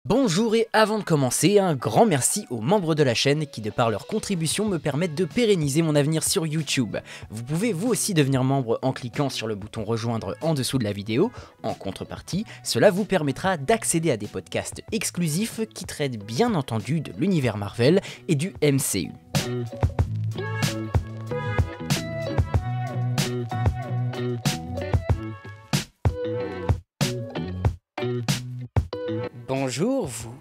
Bonjour et avant de commencer, un grand merci aux membres de la chaîne qui de par leur contribution me permettent de pérenniser mon avenir sur YouTube. Vous pouvez vous aussi devenir membre en cliquant sur le bouton rejoindre en dessous de la vidéo. En contrepartie, cela vous permettra d'accéder à des podcasts exclusifs qui traitent bien entendu de l'univers Marvel et du MCU. Bonjour vous,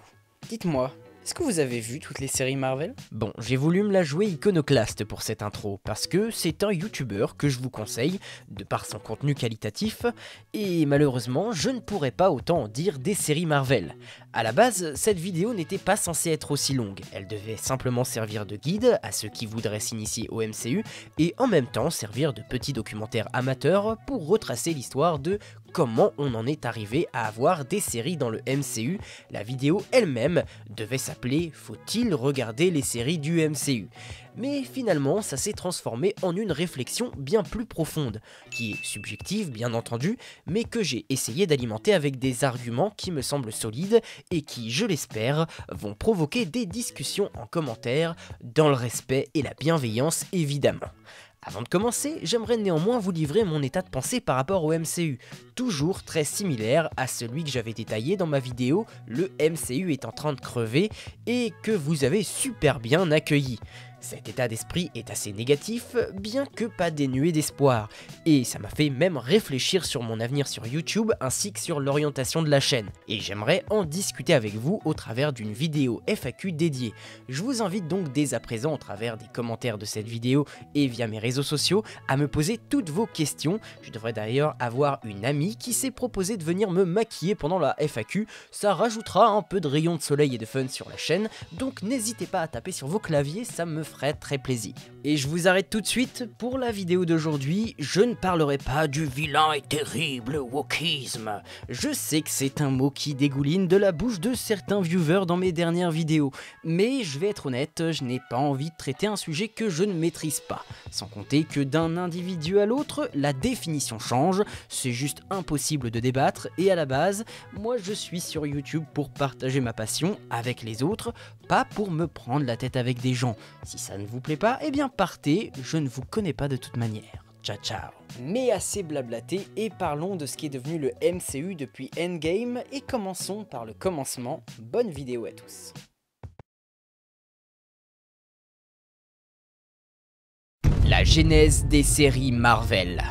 dites-moi, est-ce que vous avez vu toutes les séries Marvel? Bon, j'ai voulu me la jouer iconoclaste pour cette intro, parce que c'est un youtubeur que je vous conseille, de par son contenu qualitatif, et malheureusement, je ne pourrais pas autant en dire des séries Marvel. A la base, cette vidéo n'était pas censée être aussi longue, elle devait simplement servir de guide à ceux qui voudraient s'initier au MCU, et en même temps servir de petit documentaire amateur pour retracer l'histoire de comment on en est arrivé à avoir des séries dans le MCU. La vidéo elle-même devait s'appeler « Faut-il regarder les séries du MCU ?» Mais finalement, ça s'est transformé en une réflexion bien plus profonde, qui est subjective bien entendu, mais que j'ai essayé d'alimenter avec des arguments qui me semblent solides et qui, je l'espère, vont provoquer des discussions en commentaire, dans le respect et la bienveillance évidemment. Avant de commencer, j'aimerais néanmoins vous livrer mon état de pensée par rapport au MCU, toujours très similaire à celui que j'avais détaillé dans ma vidéo « Le MCU est en train de crever » et que vous avez super bien accueilli. Cet état d'esprit est assez négatif, bien que pas dénué d'espoir, et ça m'a fait même réfléchir sur mon avenir sur YouTube ainsi que sur l'orientation de la chaîne, et j'aimerais en discuter avec vous au travers d'une vidéo FAQ dédiée. Je vous invite donc dès à présent au travers des commentaires de cette vidéo et via mes réseaux sociaux à me poser toutes vos questions. Je devrais d'ailleurs avoir une amie qui s'est proposée de venir me maquiller pendant la FAQ, ça rajoutera un peu de rayon de soleil et de fun sur la chaîne, donc n'hésitez pas à taper sur vos claviers, ça me ferait très plaisir. Et je vous arrête tout de suite, pour la vidéo d'aujourd'hui, je ne parlerai pas du vilain et terrible wokisme. Je sais que c'est un mot qui dégouline de la bouche de certains viewers dans mes dernières vidéos, mais je vais être honnête, je n'ai pas envie de traiter un sujet que je ne maîtrise pas. Sans compter que d'un individu à l'autre, la définition change, c'est juste impossible de débattre, et à la base, moi je suis sur YouTube pour partager ma passion avec les autres, pas pour me prendre la tête avec des gens. Si ça ne vous plaît pas, eh bien partez, je ne vous connais pas de toute manière. Ciao ciao. Mais assez blablaté et parlons de ce qui est devenu le MCU depuis Endgame et commençons par le commencement. Bonne vidéo à tous. La genèse des séries Marvel.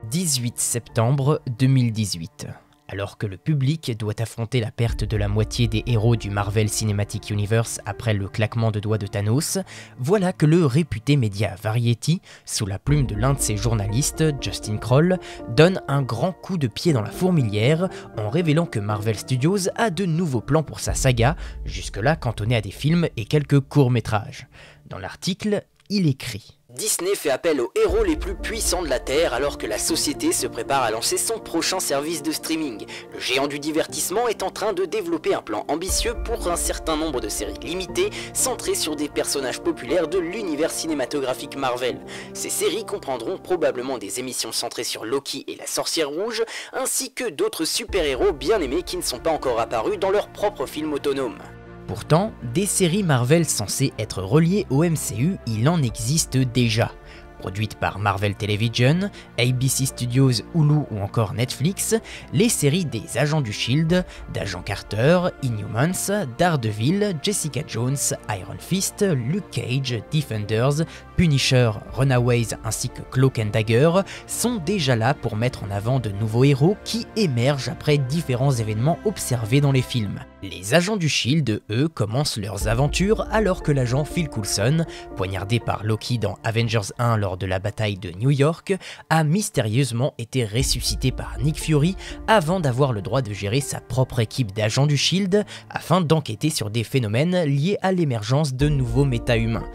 18 septembre 2018. Alors que le public doit affronter la perte de la moitié des héros du Marvel Cinematic Universe après le claquement de doigts de Thanos, voilà que le réputé média Variety, sous la plume de l'un de ses journalistes, Justin Kroll, donne un grand coup de pied dans la fourmilière en révélant que Marvel Studios a de nouveaux plans pour sa saga, jusque-là cantonné à des films et quelques courts-métrages. Dans l'article, il écrit: Disney fait appel aux héros les plus puissants de la Terre alors que la société se prépare à lancer son prochain service de streaming. Le géant du divertissement est en train de développer un plan ambitieux pour un certain nombre de séries limitées centrées sur des personnages populaires de l'univers cinématographique Marvel. Ces séries comprendront probablement des émissions centrées sur Loki et la Sorcière Rouge, ainsi que d'autres super-héros bien aimés qui ne sont pas encore apparus dans leur propre film autonome. Pourtant, des séries Marvel censées être reliées au MCU, il en existe déjà. Produites par Marvel Television, ABC Studios, Hulu ou encore Netflix, les séries des Agents du Shield, d'Agent Carter, Inhumans, Daredevil, Jessica Jones, Iron Fist, Luke Cage, Defenders, Punisher, Runaways ainsi que Cloak and Dagger sont déjà là pour mettre en avant de nouveaux héros qui émergent après différents événements observés dans les films. Les Agents du Shield, eux, commencent leurs aventures alors que l'agent Phil Coulson, poignardé par Loki dans Avengers 1 lors de la bataille de New York, a mystérieusement été ressuscité par Nick Fury avant d'avoir le droit de gérer sa propre équipe d'agents du Shield afin d'enquêter sur des phénomènes liés à l'émergence de nouveaux méta-humains.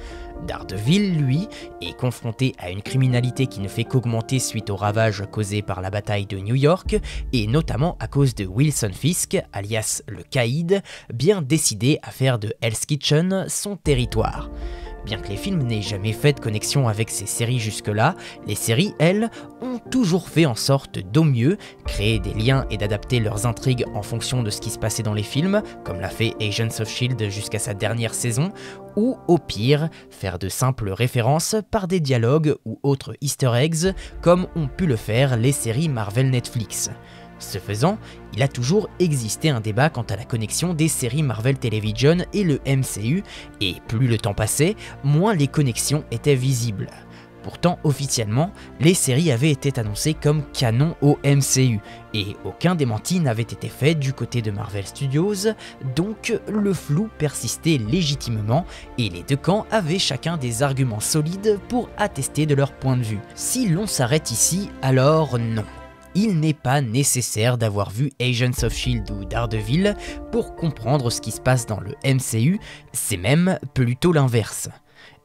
Daredevil, lui, est confronté à une criminalité qui ne fait qu'augmenter suite aux ravages causés par la bataille de New York, et notamment à cause de Wilson Fisk, alias le Caïd, bien décidé à faire de Hell's Kitchen son territoire. Bien que les films n'aient jamais fait de connexion avec ces séries jusque-là, les séries, elles, ont toujours fait en sorte d'au mieux créer des liens et d'adapter leurs intrigues en fonction de ce qui se passait dans les films, comme l'a fait Agents of S.H.I.E.L.D. jusqu'à sa dernière saison, ou au pire, faire de simples références par des dialogues ou autres easter eggs, comme ont pu le faire les séries Marvel Netflix. Ce faisant, il a toujours existé un débat quant à la connexion des séries Marvel Television et le MCU, et plus le temps passait, moins les connexions étaient visibles. Pourtant, officiellement, les séries avaient été annoncées comme canon au MCU, et aucun démenti n'avait été fait du côté de Marvel Studios, donc le flou persistait légitimement, et les deux camps avaient chacun des arguments solides pour attester de leur point de vue. Si l'on s'arrête ici, alors non. Il n'est pas nécessaire d'avoir vu Agents of S.H.I.E.L.D. ou Daredevil pour comprendre ce qui se passe dans le MCU, c'est même plutôt l'inverse.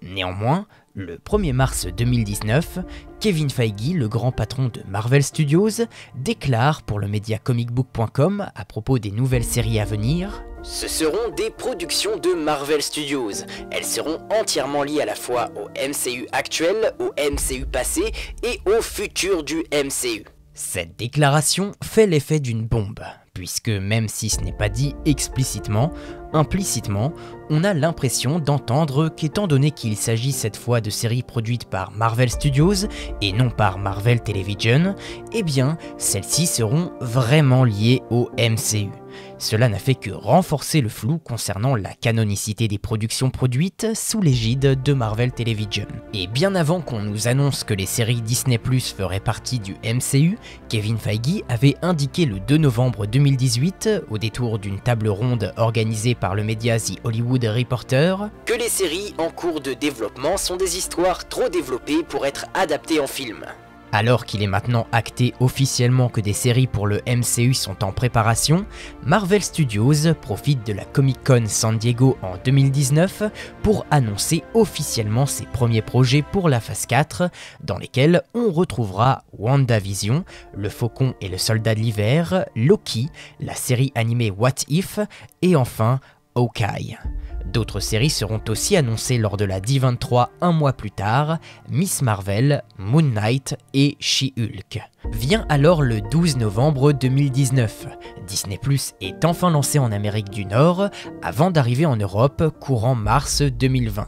Néanmoins, le 1er mars 2019, Kevin Feige, le grand patron de Marvel Studios, déclare pour le média comicbook.com à propos des nouvelles séries à venir: « Ce seront des productions de Marvel Studios. Elles seront entièrement liées à la fois au MCU actuel, au MCU passé et au futur du MCU. » Cette déclaration fait l'effet d'une bombe, puisque même si ce n'est pas dit explicitement, implicitement, on a l'impression d'entendre qu'étant donné qu'il s'agit cette fois de séries produites par Marvel Studios et non par Marvel Television, eh bien celles-ci seront vraiment liées au MCU. Cela n'a fait que renforcer le flou concernant la canonicité des productions produites sous l'égide de Marvel Television. Et bien avant qu'on nous annonce que les séries Disney+ feraient partie du MCU, Kevin Feige avait indiqué le 2 novembre 2018, au détour d'une table ronde organisée par le média The Hollywood Reporter, que les séries en cours de développement sont des histoires trop développées pour être adaptées en film. Alors qu'il est maintenant acté officiellement que des séries pour le MCU sont en préparation, Marvel Studios profite de la Comic-Con San Diego en 2019 pour annoncer officiellement ses premiers projets pour la phase 4, dans lesquels on retrouvera WandaVision, Le Faucon et le Soldat de l'Hiver, Loki, la série animée What If, et enfin Hawkeye. D'autres séries seront aussi annoncées lors de la D23 un mois plus tard, Miss Marvel, Moon Knight et She-Hulk. Vient alors le 12 novembre 2019. Disney+ est enfin lancé en Amérique du Nord, avant d'arriver en Europe courant mars 2020.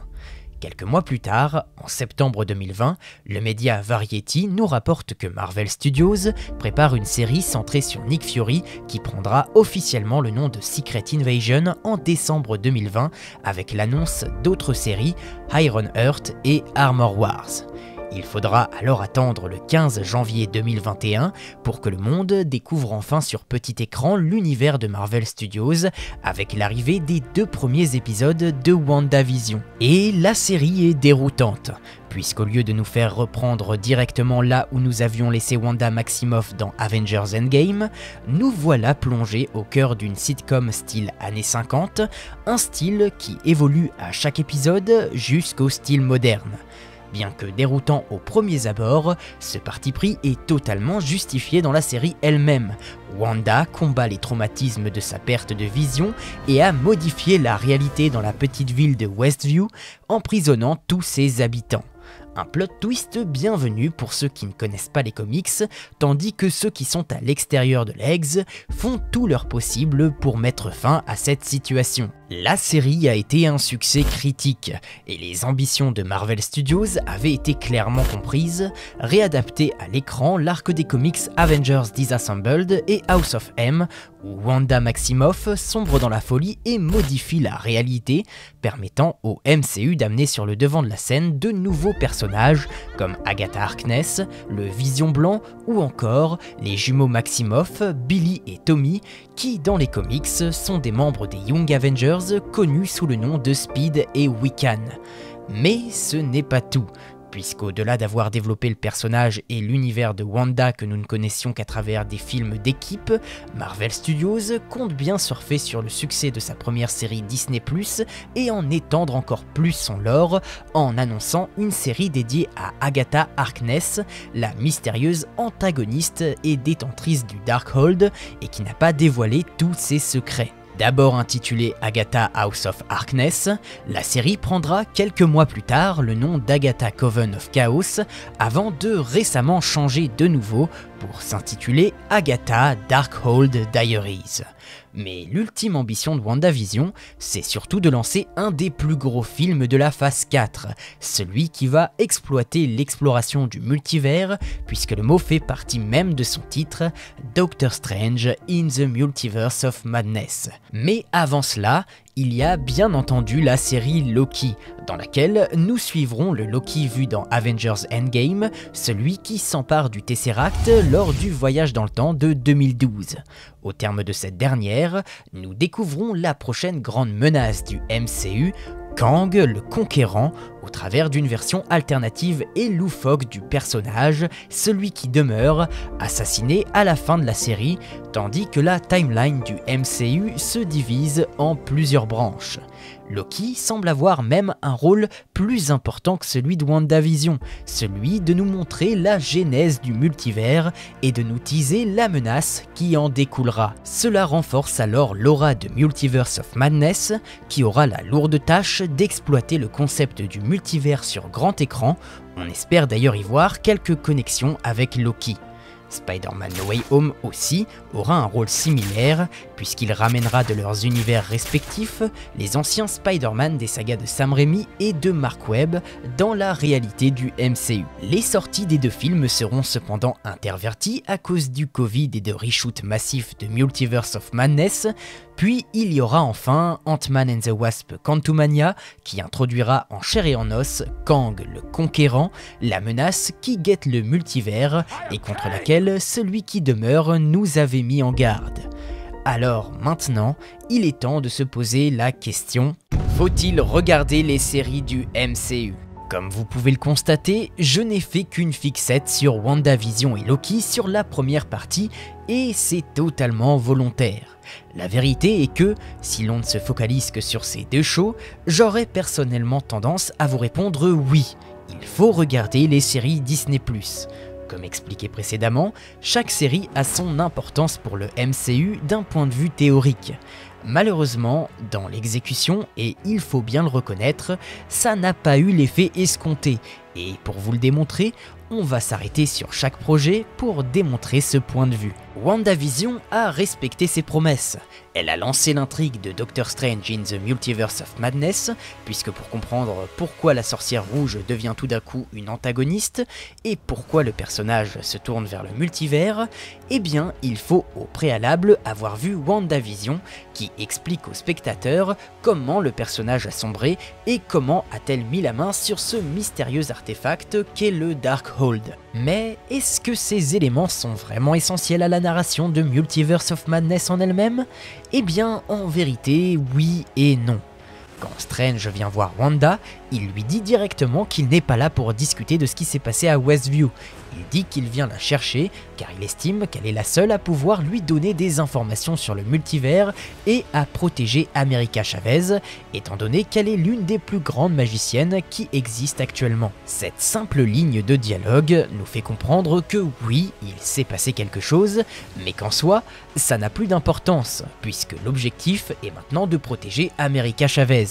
Quelques mois plus tard, en septembre 2020, le média Variety nous rapporte que Marvel Studios prépare une série centrée sur Nick Fury qui prendra officiellement le nom de Secret Invasion en décembre 2020 avec l'annonce d'autres séries, Iron Heart et Armor Wars. Il faudra alors attendre le 15 janvier 2021 pour que le monde découvre enfin sur petit écran l'univers de Marvel Studios avec l'arrivée des 2 premiers épisodes de WandaVision. Et la série est déroutante, puisqu'au lieu de nous faire reprendre directement là où nous avions laissé Wanda Maximoff dans Avengers Endgame, nous voilà plongés au cœur d'une sitcom style années 50, un style qui évolue à chaque épisode jusqu'au style moderne. Bien que déroutant aux premiers abords, ce parti pris est totalement justifié dans la série elle-même. Wanda combat les traumatismes de sa perte de vision et a modifié la réalité dans la petite ville de Westview, emprisonnant tous ses habitants. Un plot twist bienvenu pour ceux qui ne connaissent pas les comics, tandis que ceux qui sont à l'extérieur de l'Eggs font tout leur possible pour mettre fin à cette situation. La série a été un succès critique, et les ambitions de Marvel Studios avaient été clairement comprises, réadapter à l'écran l'arc des comics Avengers Disassembled et House of M, où Wanda Maximoff sombre dans la folie et modifie la réalité, permettant au MCU d'amener sur le devant de la scène de nouveaux personnages comme Agatha Harkness, le Vision Blanc ou encore les jumeaux Maximoff, Billy et Tommy, qui dans les comics sont des membres des Young Avengers connus sous le nom de Speed et Wiccan. Mais ce n'est pas tout, puisqu'au-delà d'avoir développé le personnage et l'univers de Wanda que nous ne connaissions qu'à travers des films d'équipe, Marvel Studios compte bien surfer sur le succès de sa première série Disney+, et en étendre encore plus son lore, en annonçant une série dédiée à Agatha Harkness, la mystérieuse antagoniste et détentrice du Darkhold, et qui n'a pas dévoilé tous ses secrets. D'abord intitulée Agatha House of Harkness, la série prendra quelques mois plus tard le nom d'Agatha Coven of Chaos avant de récemment changer de nouveau pour s'intituler Agatha Darkhold Diaries. Mais l'ultime ambition de WandaVision, c'est surtout de lancer un des plus gros films de la phase 4, celui qui va exploiter l'exploration du multivers, puisque le mot fait partie même de son titre, Doctor Strange in the Multiverse of Madness. Mais avant cela, il y a bien entendu la série Loki, dans laquelle nous suivrons le Loki vu dans Avengers Endgame, celui qui s'empare du Tesseract lors du voyage dans le temps de 2012. Au terme de cette dernière, nous découvrons la prochaine grande menace du MCU, Kang le Conquérant, au travers d'une version alternative et loufoque du personnage, celui qui demeure assassiné à la fin de la série, tandis que la timeline du MCU se divise en plusieurs branches. Loki semble avoir même un rôle plus important que celui de WandaVision, celui de nous montrer la genèse du multivers et de nous teaser la menace qui en découlera. Cela renforce alors l'aura de Multiverse of Madness, qui aura la lourde tâche d'exploiter le concept du multivers sur grand écran. On espère d'ailleurs y voir quelques connexions avec Loki. Spider-Man No Way Home aussi aura un rôle similaire, puisqu'il ramènera de leurs univers respectifs les anciens Spider-Man des sagas de Sam Raimi et de Mark Webb dans la réalité du MCU. Les sorties des deux films seront cependant interverties à cause du Covid et de reshoots massifs de Multiverse of Madness, puis il y aura enfin Ant-Man and the Wasp Quantumania qui introduira en chair et en os Kang le Conquérant, la menace qui guette le multivers et contre laquelle celui qui demeure nous avait mis en garde. Alors maintenant, il est temps de se poser la question, faut-il regarder les séries du MCU ? Comme vous pouvez le constater, je n'ai fait qu'une fixette sur WandaVision et Loki sur la première partie et c'est totalement volontaire. La vérité est que, si l'on ne se focalise que sur ces deux shows, j'aurais personnellement tendance à vous répondre oui, il faut regarder les séries Disney+. Comme expliqué précédemment, chaque série a son importance pour le MCU d'un point de vue théorique. Malheureusement, dans l'exécution, et il faut bien le reconnaître, ça n'a pas eu l'effet escompté, et pour vous le démontrer, on va s'arrêter sur chaque projet pour démontrer ce point de vue. WandaVision a respecté ses promesses. Elle a lancé l'intrigue de Doctor Strange in the Multiverse of Madness, puisque pour comprendre pourquoi la sorcière rouge devient tout d'un coup une antagoniste, et pourquoi le personnage se tourne vers le multivers, eh bien il faut au préalable avoir vu WandaVision, qui explique aux spectateurs comment le personnage a sombré et comment a-t-elle mis la main sur ce mystérieux artefact qu'est le Darkhold. Mais est-ce que ces éléments sont vraiment essentiels à la narration de Multiverse of Madness en elle-même ? Eh bien, en vérité, oui et non. Quand Strange vient voir Wanda, il lui dit directement qu'il n'est pas là pour discuter de ce qui s'est passé à Westview. Il dit qu'il vient la chercher car il estime qu'elle est la seule à pouvoir lui donner des informations sur le multivers et à protéger America Chavez, étant donné qu'elle est l'une des plus grandes magiciennes qui existent actuellement. Cette simple ligne de dialogue nous fait comprendre que oui, il s'est passé quelque chose, mais qu'en soi, ça n'a plus d'importance, puisque l'objectif est maintenant de protéger America Chavez.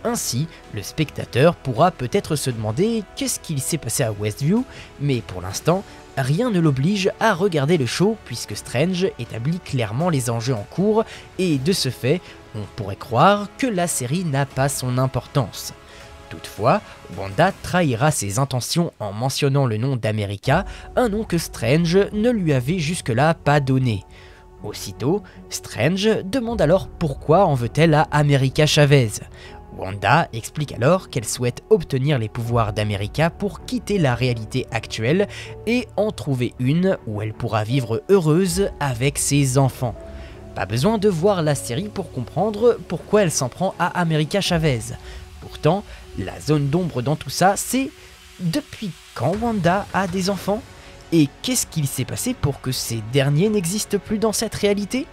Ainsi, le spectateur pourra peut-être se demander qu'est-ce qu'il s'est passé à Westview, mais pour l'instant, rien ne l'oblige à regarder le show puisque Strange établit clairement les enjeux en cours et de ce fait, on pourrait croire que la série n'a pas son importance. Toutefois, Wanda trahira ses intentions en mentionnant le nom d'America, un nom que Strange ne lui avait jusque-là pas donné. Aussitôt, Strange demande alors pourquoi en veut-elle à America Chavez. Wanda explique alors qu'elle souhaite obtenir les pouvoirs d'America pour quitter la réalité actuelle et en trouver une où elle pourra vivre heureuse avec ses enfants. Pas besoin de voir la série pour comprendre pourquoi elle s'en prend à America Chavez. Pourtant, la zone d'ombre dans tout ça, c'est depuis quand Wanda a des enfants ? Et qu'est-ce qu'il s'est passé pour que ces derniers n'existent plus dans cette réalité ?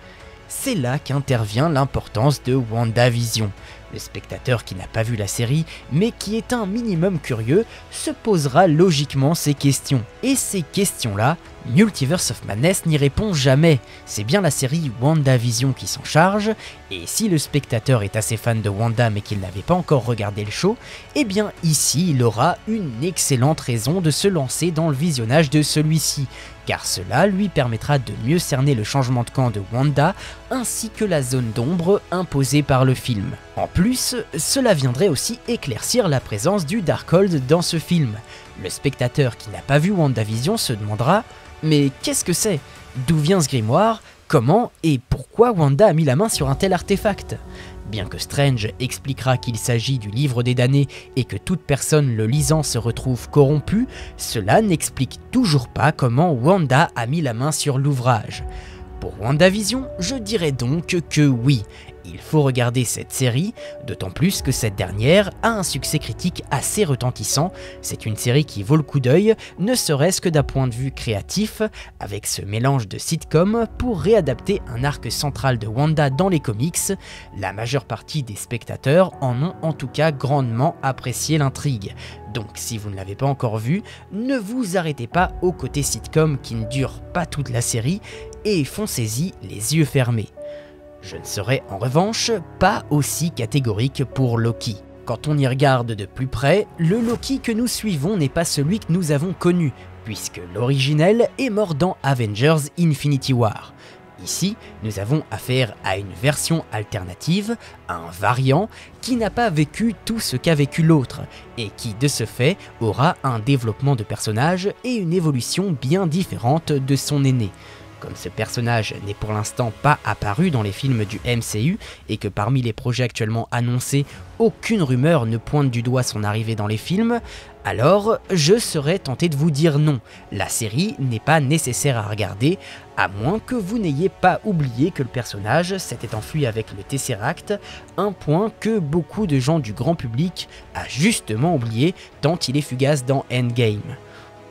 C'est là qu'intervient l'importance de WandaVision. Le spectateur qui n'a pas vu la série, mais qui est un minimum curieux, se posera logiquement ces questions. Et ces questions-là, Multiverse of Madness n'y répond jamais. C'est bien la série WandaVision qui s'en charge, et si le spectateur est assez fan de Wanda mais qu'il n'avait pas encore regardé le show, eh bien ici il aura une excellente raison de se lancer dans le visionnage de celui-ci, car cela lui permettra de mieux cerner le changement de camp de Wanda ainsi que la zone d'ombre imposée par le film. En plus, cela viendrait aussi éclaircir la présence du Darkhold dans ce film. Le spectateur qui n'a pas vu WandaVision se demandera « Mais qu'est-ce que c'est? D'où vient ce grimoire? Comment et pourquoi Wanda a mis la main sur un tel artefact ?» Bien que Strange expliquera qu'il s'agit du livre des damnés et que toute personne le lisant se retrouve corrompue, cela n'explique toujours pas comment Wanda a mis la main sur l'ouvrage. Pour WandaVision, je dirais donc que oui, il faut regarder cette série, d'autant plus que cette dernière a un succès critique assez retentissant. C'est une série qui vaut le coup d'œil, ne serait-ce que d'un point de vue créatif, avec ce mélange de sitcom pour réadapter un arc central de Wanda dans les comics. La majeure partie des spectateurs en ont en tout cas grandement apprécié l'intrigue. Donc si vous ne l'avez pas encore vu, ne vous arrêtez pas au côté sitcom qui ne dure pas toute la série et foncez-y les yeux fermés. Je ne serai en revanche pas aussi catégorique pour Loki. Quand on y regarde de plus près, le Loki que nous suivons n'est pas celui que nous avons connu, puisque l'originel est mort dans Avengers Infinity War. Ici, nous avons affaire à une version alternative, un variant, qui n'a pas vécu tout ce qu'a vécu l'autre, et qui de ce fait aura un développement de personnage et une évolution bien différente de son aîné. Comme ce personnage n'est pour l'instant pas apparu dans les films du MCU et que parmi les projets actuellement annoncés, aucune rumeur ne pointe du doigt son arrivée dans les films, alors je serais tenté de vous dire non, la série n'est pas nécessaire à regarder, à moins que vous n'ayez pas oublié que le personnage s'était enfui avec le Tesseract, un point que beaucoup de gens du grand public a justement oublié tant il est fugace dans Endgame.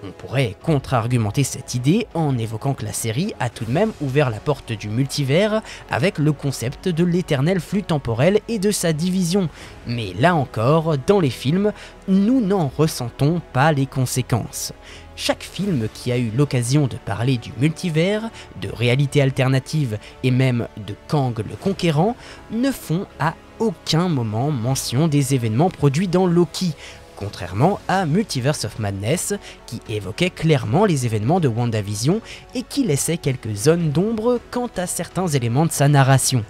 On pourrait contre-argumenter cette idée en évoquant que la série a tout de même ouvert la porte du multivers avec le concept de l'éternel flux temporel et de sa division. Mais là encore, dans les films, nous n'en ressentons pas les conséquences. Chaque film qui a eu l'occasion de parler du multivers, de réalité alternative et même de Kang le Conquérant ne font à aucun moment mention des événements produits dans Loki, contrairement à Multiverse of Madness, qui évoquait clairement les événements de WandaVision et qui laissait quelques zones d'ombre quant à certains éléments de sa narration.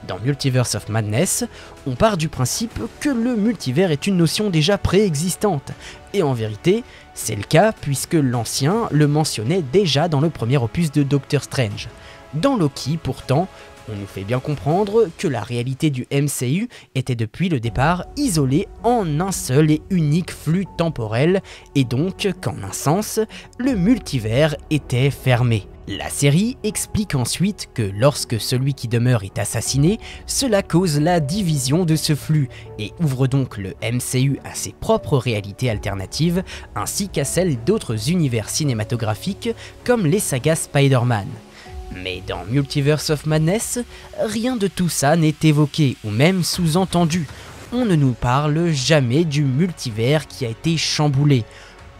Dans Multiverse of Madness, on part du principe que le multivers est une notion déjà préexistante, et en vérité, c'est le cas puisque l'ancien le mentionnait déjà dans le premier opus de Doctor Strange. Dans Loki, pourtant, on nous fait bien comprendre que la réalité du MCU était depuis le départ isolée en un seul et unique flux temporel, et donc qu'en un sens, le multivers était fermé. La série explique ensuite que lorsque celui qui demeure est assassiné, cela cause la division de ce flux, et ouvre donc le MCU à ses propres réalités alternatives, ainsi qu'à celles d'autres univers cinématographiques comme les sagas Spider-Man. Mais dans Multiverse of Madness, rien de tout ça n'est évoqué ou même sous-entendu. On ne nous parle jamais du multivers qui a été chamboulé.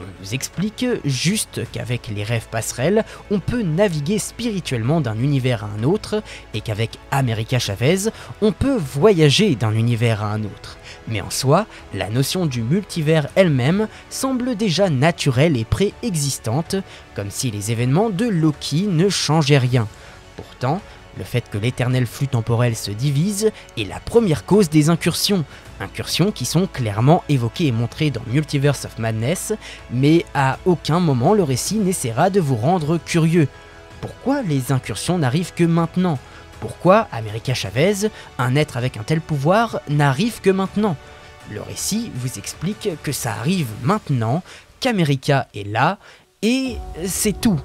On nous explique juste qu'avec les rêves passerelles, on peut naviguer spirituellement d'un univers à un autre et qu'avec America Chavez, on peut voyager d'un univers à un autre. Mais en soi, la notion du multivers elle-même semble déjà naturelle et préexistante, comme si les événements de Loki ne changeaient rien. Pourtant, le fait que l'éternel flux temporel se divise est la première cause des incursions qui sont clairement évoquées et montrées dans Multiverse of Madness, mais à aucun moment le récit n'essaiera de vous rendre curieux. Pourquoi les incursions n'arrivent que maintenant ? Pourquoi America Chavez, un être avec un tel pouvoir, n'arrive que maintenant? Le récit vous explique que ça arrive maintenant, qu'America est là, et c'est tout.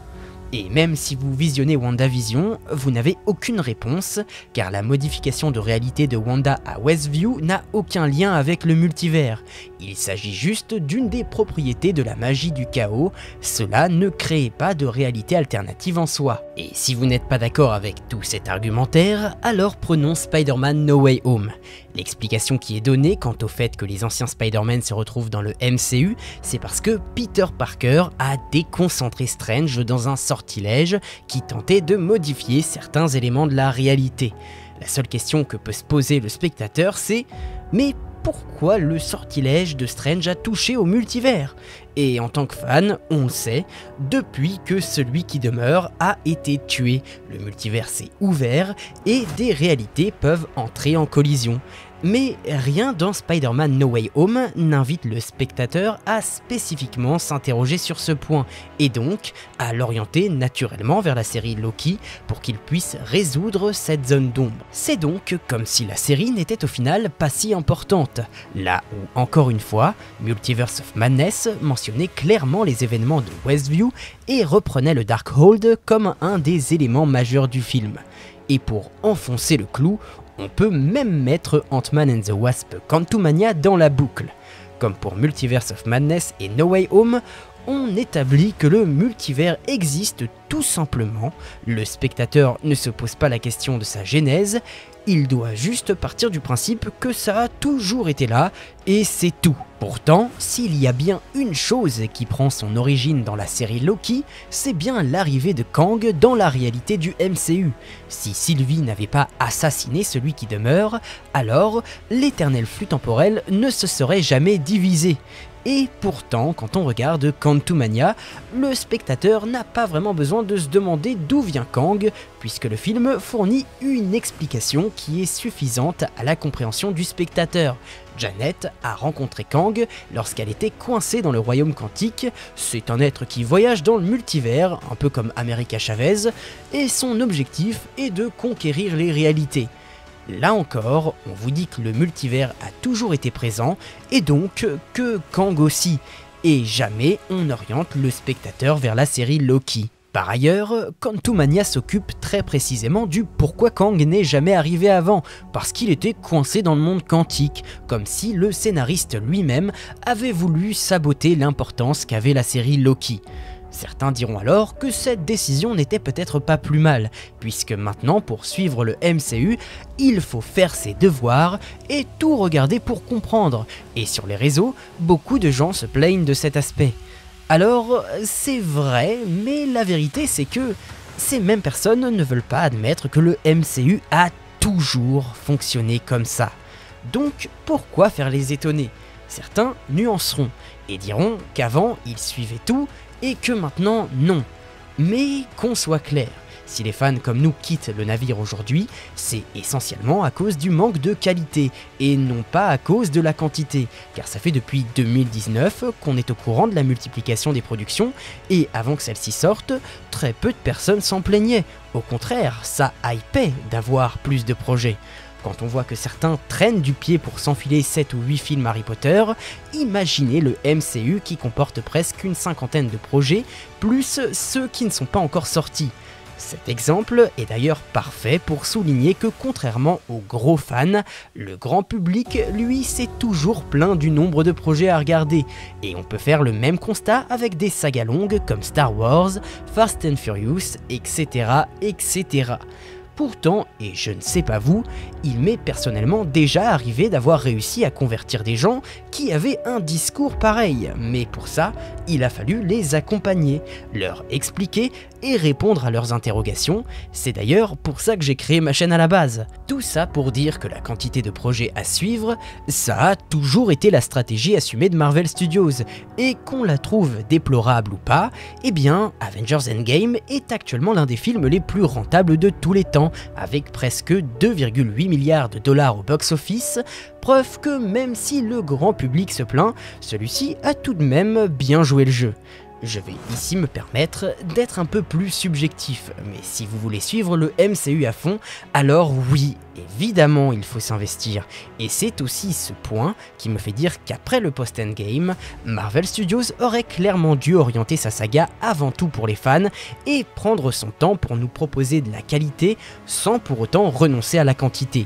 Et même si vous visionnez WandaVision, vous n'avez aucune réponse, car la modification de réalité de Wanda à Westview n'a aucun lien avec le multivers. Il s'agit juste d'une des propriétés de la magie du chaos, cela ne crée pas de réalité alternative en soi. Et si vous n'êtes pas d'accord avec tout cet argumentaire, alors prenons Spider-Man No Way Home. L'explication qui est donnée quant au fait que les anciens Spider-Man se retrouvent dans le MCU, c'est parce que Peter Parker a déconcentré Strange dans un sortilège qui tentait de modifier certains éléments de la réalité. La seule question que peut se poser le spectateur, c'est « mais pourquoi le sortilège de Strange a touché au multivers ?» Et en tant que fan, on le sait, depuis que celui qui demeure a été tué, le multivers s'est ouvert et des réalités peuvent entrer en collision. Mais rien dans Spider-Man No Way Home n'invite le spectateur à spécifiquement s'interroger sur ce point, et donc à l'orienter naturellement vers la série Loki pour qu'il puisse résoudre cette zone d'ombre. C'est donc comme si la série n'était au final pas si importante, là où encore une fois, Multiverse of Madness mentionnait clairement les événements de Westview et reprenait le Darkhold comme un des éléments majeurs du film. Et pour enfoncer le clou, on peut même mettre Ant-Man and the Wasp Quantumania dans la boucle. Comme pour Multiverse of Madness et No Way Home, on établit que le multivers existe tout simplement, le spectateur ne se pose pas la question de sa genèse, il doit juste partir du principe que ça a toujours été là, et c'est tout. Pourtant, s'il y a bien une chose qui prend son origine dans la série Loki, c'est bien l'arrivée de Kang dans la réalité du MCU. Si Sylvie n'avait pas assassiné celui qui demeure, alors l'éternel flux temporel ne se serait jamais divisé. Et pourtant, quand on regarde Quantumania, le spectateur n'a pas vraiment besoin de se demander d'où vient Kang, puisque le film fournit une explication qui est suffisante à la compréhension du spectateur. Janet a rencontré Kang lorsqu'elle était coincée dans le royaume quantique, c'est un être qui voyage dans le multivers, un peu comme America Chavez, et son objectif est de conquérir les réalités. Là encore, on vous dit que le multivers a toujours été présent, et donc que Kang aussi, et jamais on oriente le spectateur vers la série Loki. Par ailleurs, Quantumania s'occupe très précisément du pourquoi Kang n'est jamais arrivé avant, parce qu'il était coincé dans le monde quantique, comme si le scénariste lui-même avait voulu saboter l'importance qu'avait la série Loki. Certains diront alors que cette décision n'était peut-être pas plus mal, puisque maintenant pour suivre le MCU, il faut faire ses devoirs et tout regarder pour comprendre, et sur les réseaux, beaucoup de gens se plaignent de cet aspect. Alors, c'est vrai, mais la vérité c'est que ces mêmes personnes ne veulent pas admettre que le MCU a toujours fonctionné comme ça. Donc pourquoi faire les étonner? Certains nuanceront et diront qu'avant ils suivaient tout et que maintenant non. Mais qu'on soit clair, si les fans comme nous quittent le navire aujourd'hui, c'est essentiellement à cause du manque de qualité et non pas à cause de la quantité, car ça fait depuis 2019 qu'on est au courant de la multiplication des productions et avant que celles-ci sortent, très peu de personnes s'en plaignaient. Au contraire, ça hypait d'avoir plus de projets. Quand on voit que certains traînent du pied pour s'enfiler 7 ou 8 films Harry Potter, imaginez le MCU qui comporte presque une cinquantaine de projets, plus ceux qui ne sont pas encore sortis. Cet exemple est d'ailleurs parfait pour souligner que contrairement aux gros fans, le grand public, lui, s'est toujours plaint du nombre de projets à regarder, et on peut faire le même constat avec des sagas longues comme Star Wars, Fast and Furious, etc. etc. Pourtant, et je ne sais pas vous, il m'est personnellement déjà arrivé d'avoir réussi à convertir des gens qui avaient un discours pareil, mais pour ça, il a fallu les accompagner, leur expliquer et répondre à leurs interrogations. C'est d'ailleurs pour ça que j'ai créé ma chaîne à la base. Tout ça pour dire que la quantité de projets à suivre, ça a toujours été la stratégie assumée de Marvel Studios, et qu'on la trouve déplorable ou pas, eh bien, Avengers Endgame est actuellement l'un des films les plus rentables de tous les temps, avec presque 2,8 milliards de dollars au box-office, preuve que même si le grand public se plaint, celui-ci a tout de même bien joué le jeu. Je vais ici me permettre d'être un peu plus subjectif, mais si vous voulez suivre le MCU à fond, alors oui, évidemment il faut s'investir. Et c'est aussi ce point qui me fait dire qu'après le post-Endgame, Marvel Studios aurait clairement dû orienter sa saga avant tout pour les fans et prendre son temps pour nous proposer de la qualité sans pour autant renoncer à la quantité.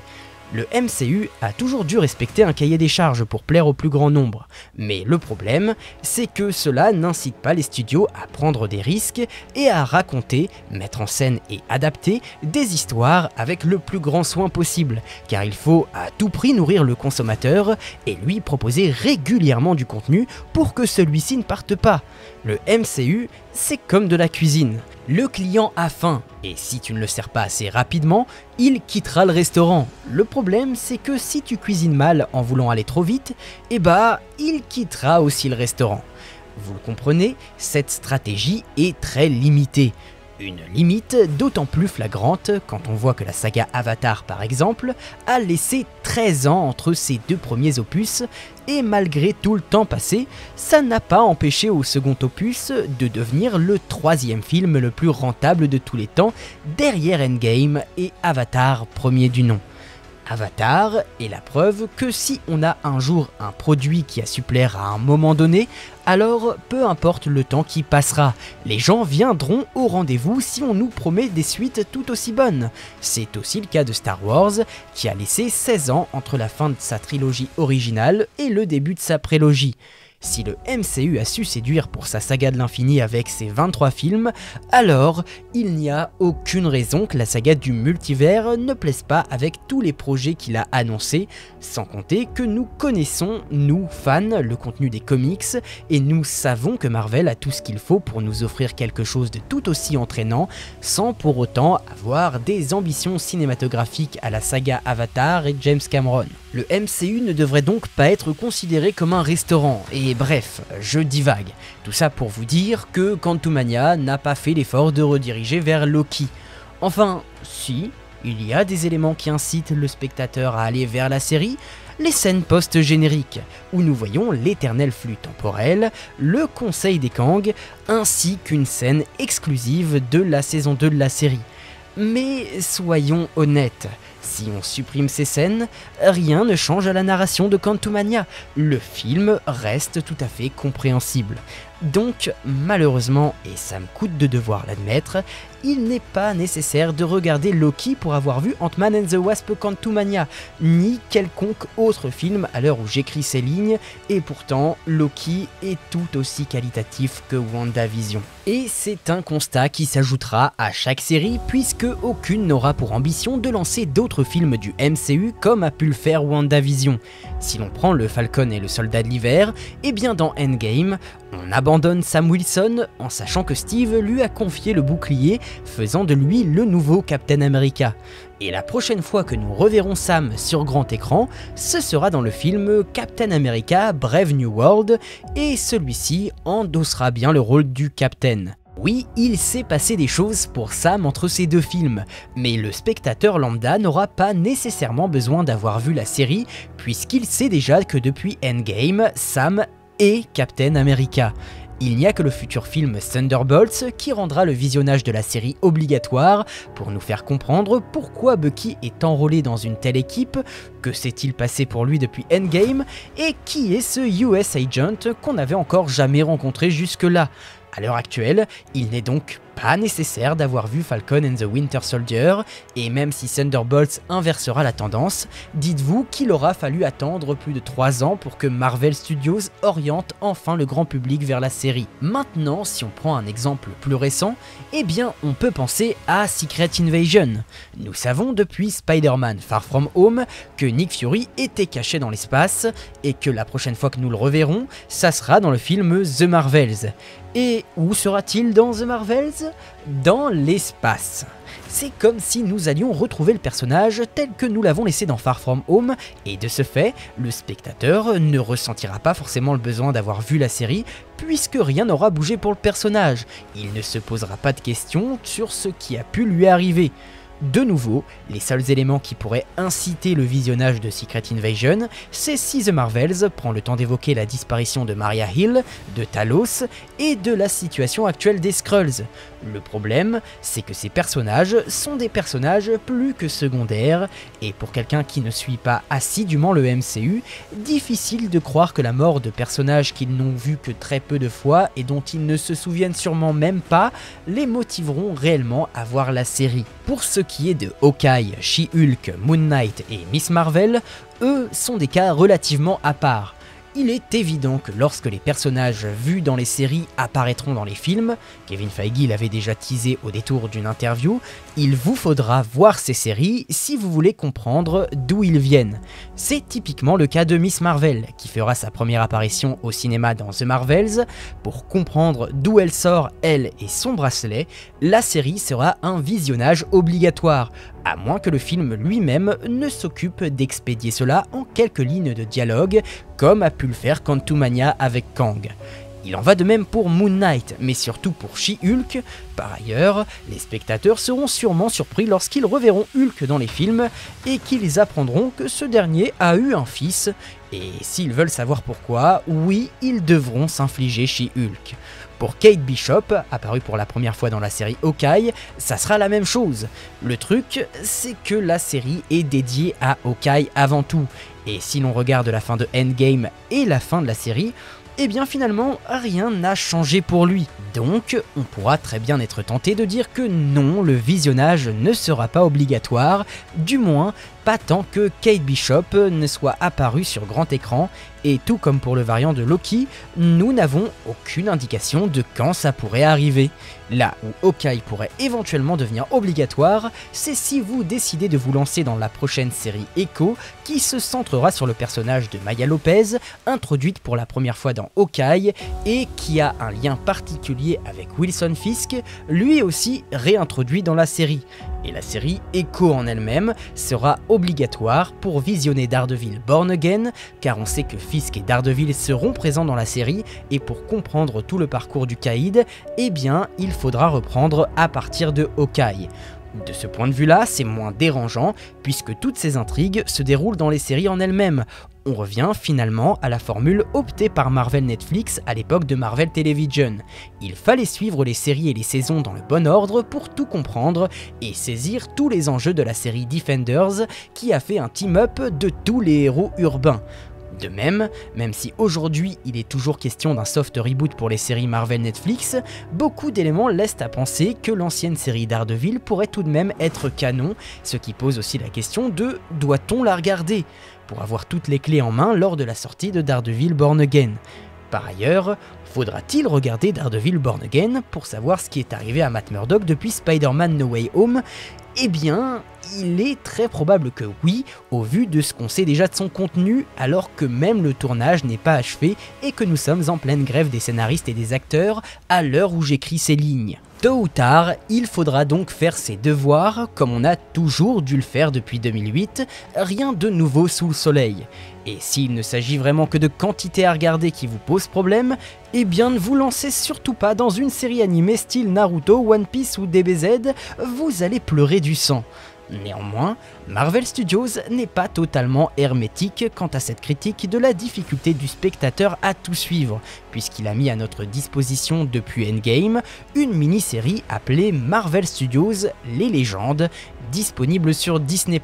Le MCU a toujours dû respecter un cahier des charges pour plaire au plus grand nombre, mais le problème, c'est que cela n'incite pas les studios à prendre des risques et à raconter, mettre en scène et adapter des histoires avec le plus grand soin possible, car il faut à tout prix nourrir le consommateur et lui proposer régulièrement du contenu pour que celui-ci ne parte pas. Le MCU, c'est comme de la cuisine. Le client a faim, et si tu ne le sers pas assez rapidement, il quittera le restaurant. Le problème, c'est que si tu cuisines mal en voulant aller trop vite, il quittera aussi le restaurant. Vous comprenez, cette stratégie est très limitée. Une limite d'autant plus flagrante quand on voit que la saga Avatar par exemple a laissé 13 ans entre ses deux premiers opus et malgré tout le temps passé, ça n'a pas empêché au second opus de devenir le troisième film le plus rentable de tous les temps derrière Endgame et Avatar premier du nom. Avatar est la preuve que si on a un jour un produit qui a su plaire à un moment donné, alors peu importe le temps qui passera, les gens viendront au rendez-vous si on nous promet des suites tout aussi bonnes. C'est aussi le cas de Star Wars, qui a laissé 16 ans entre la fin de sa trilogie originale et le début de sa prélogie. Si le MCU a su séduire pour sa saga de l'infini avec ses 23 films, alors il n'y a aucune raison que la saga du multivers ne plaise pas avec tous les projets qu'il a annoncés, sans compter que nous connaissons, nous fans, le contenu des comics, et nous savons que Marvel a tout ce qu'il faut pour nous offrir quelque chose de tout aussi entraînant, sans pour autant avoir des ambitions cinématographiques à la saga Avatar et James Cameron. Le MCU ne devrait donc pas être considéré comme un restaurant, et bref, je divague. Tout ça pour vous dire que Quantumania n'a pas fait l'effort de rediriger vers Loki. Enfin, si, il y a des éléments qui incitent le spectateur à aller vers la série, les scènes post-génériques, où nous voyons l'éternel flux temporel, le conseil des Kang, ainsi qu'une scène exclusive de la saison 2 de la série. Mais soyons honnêtes, si on supprime ces scènes, rien ne change à la narration de Quantumania. Le film reste tout à fait compréhensible. Donc, malheureusement, et ça me coûte de devoir l'admettre, il n'est pas nécessaire de regarder Loki pour avoir vu Ant-Man and the Wasp Quantumania, ni quelconque autre film à l'heure où j'écris ces lignes, et pourtant, Loki est tout aussi qualitatif que WandaVision. Et c'est un constat qui s'ajoutera à chaque série, puisque aucune n'aura pour ambition de lancer d'autres films du MCU comme a pu le faire WandaVision. Si l'on prend le Falcon et le Soldat de l'Hiver, et bien dans Endgame, on abandonne Sam Wilson en sachant que Steve lui a confié le bouclier, faisant de lui le nouveau Captain America. Et la prochaine fois que nous reverrons Sam sur grand écran, ce sera dans le film Captain America Brave New World, et celui-ci endossera bien le rôle du Captain. Oui, il s'est passé des choses pour Sam entre ces deux films, mais le spectateur lambda n'aura pas nécessairement besoin d'avoir vu la série, puisqu'il sait déjà que depuis Endgame, Sam est Captain America. Il n'y a que le futur film Thunderbolts qui rendra le visionnage de la série obligatoire pour nous faire comprendre pourquoi Bucky est enrôlé dans une telle équipe, que s'est-il passé pour lui depuis Endgame, et qui est ce US Agent qu'on n'avait encore jamais rencontré jusque-là. À l'heure actuelle, il n'est donc pas nécessaire d'avoir vu Falcon and the Winter Soldier, et même si Thunderbolts inversera la tendance, dites-vous qu'il aura fallu attendre plus de 3 ans pour que Marvel Studios oriente enfin le grand public vers la série. Maintenant, si on prend un exemple plus récent, eh bien on peut penser à Secret Invasion. Nous savons depuis Spider-Man Far From Home que Nick Fury était caché dans l'espace, et que la prochaine fois que nous le reverrons, ça sera dans le film The Marvels. Et où sera-t-il dans The Marvels ? Dans l'espace. C'est comme si nous allions retrouver le personnage tel que nous l'avons laissé dans Far From Home, et de ce fait, le spectateur ne ressentira pas forcément le besoin d'avoir vu la série, puisque rien n'aura bougé pour le personnage. Il ne se posera pas de questions sur ce qui a pu lui arriver. De nouveau, les seuls éléments qui pourraient inciter le visionnage de Secret Invasion, c'est si The Marvels prend le temps d'évoquer la disparition de Maria Hill, de Talos et de la situation actuelle des Skrulls. Le problème, c'est que ces personnages sont des personnages plus que secondaires, et pour quelqu'un qui ne suit pas assidûment le MCU, difficile de croire que la mort de personnages qu'ils n'ont vus que très peu de fois et dont ils ne se souviennent sûrement même pas, les motiveront réellement à voir la série. Pour ce qui est de Hawkeye, She-Hulk, Moon Knight et Miss Marvel, eux sont des cas relativement à part. Il est évident que lorsque les personnages vus dans les séries apparaîtront dans les films, Kevin Feige l'avait déjà teasé au détour d'une interview, il vous faudra voir ces séries si vous voulez comprendre d'où ils viennent. C'est typiquement le cas de Miss Marvel, qui fera sa première apparition au cinéma dans The Marvels. Pour comprendre d'où elle sort, elle et son bracelet, la série sera un visionnage obligatoire, à moins que le film lui-même ne s'occupe d'expédier cela en quelques lignes de dialogue, comme a pu le faire Quantumania avec Kang. Il en va de même pour Moon Knight, mais surtout pour She-Hulk. Par ailleurs, les spectateurs seront sûrement surpris lorsqu'ils reverront Hulk dans les films et qu'ils apprendront que ce dernier a eu un fils. Et s'ils veulent savoir pourquoi, oui, ils devront s'infliger She-Hulk. Pour Kate Bishop, apparue pour la première fois dans la série Hawkeye, ça sera la même chose. Le truc, c'est que la série est dédiée à Hawkeye avant tout. Et si l'on regarde la fin de Endgame et la fin de la série, eh bien finalement rien n'a changé pour lui. Donc on pourra très bien être tenté de dire que non, le visionnage ne sera pas obligatoire, du moins pas tant que Kate Bishop ne soit apparue sur grand écran, et tout comme pour le variant de Loki, nous n'avons aucune indication de quand ça pourrait arriver. Là où Hawkeye pourrait éventuellement devenir obligatoire, c'est si vous décidez de vous lancer dans la prochaine série Echo, qui se centrera sur le personnage de Maya Lopez, introduite pour la première fois dans Hawkeye, et qui a un lien particulier avec Wilson Fisk, lui aussi réintroduit dans la série. Et la série Echo en elle-même sera obligatoire pour visionner Daredevil Born Again, car on sait que Fisk et Daredevil seront présents dans la série, et pour comprendre tout le parcours du Caïd, eh bien il faudra reprendre à partir de Hawkeye. De ce point de vue-là, c'est moins dérangeant, puisque toutes ces intrigues se déroulent dans les séries en elles-mêmes. On revient finalement à la formule optée par Marvel Netflix à l'époque de Marvel Television. Il fallait suivre les séries et les saisons dans le bon ordre pour tout comprendre et saisir tous les enjeux de la série Defenders, qui a fait un team-up de tous les héros urbains. De même si aujourd'hui il est toujours question d'un soft reboot pour les séries Marvel Netflix, beaucoup d'éléments laissent à penser que l'ancienne série Daredevil pourrait tout de même être canon, ce qui pose aussi la question de doit-on la regarder pour avoir toutes les clés en main lors de la sortie de Daredevil Born Again. Par ailleurs, faudra-t-il regarder Daredevil Born Again pour savoir ce qui est arrivé à Matt Murdock depuis Spider-Man No Way Home? Eh bien, il est très probable que oui, au vu de ce qu'on sait déjà de son contenu, alors que même le tournage n'est pas achevé et que nous sommes en pleine grève des scénaristes et des acteurs à l'heure où j'écris ces lignes. Tôt ou tard, il faudra donc faire ses devoirs, comme on a toujours dû le faire depuis 2008, rien de nouveau sous le soleil. Et s'il ne s'agit vraiment que de quantité à regarder qui vous pose problème, eh bien ne vous lancez surtout pas dans une série animée style Naruto, One Piece ou DBZ, vous allez pleurer du sang. Néanmoins, Marvel Studios n'est pas totalement hermétique quant à cette critique de la difficulté du spectateur à tout suivre, puisqu'il a mis à notre disposition depuis Endgame une mini-série appelée Marvel Studios Les Légendes, disponible sur Disney+.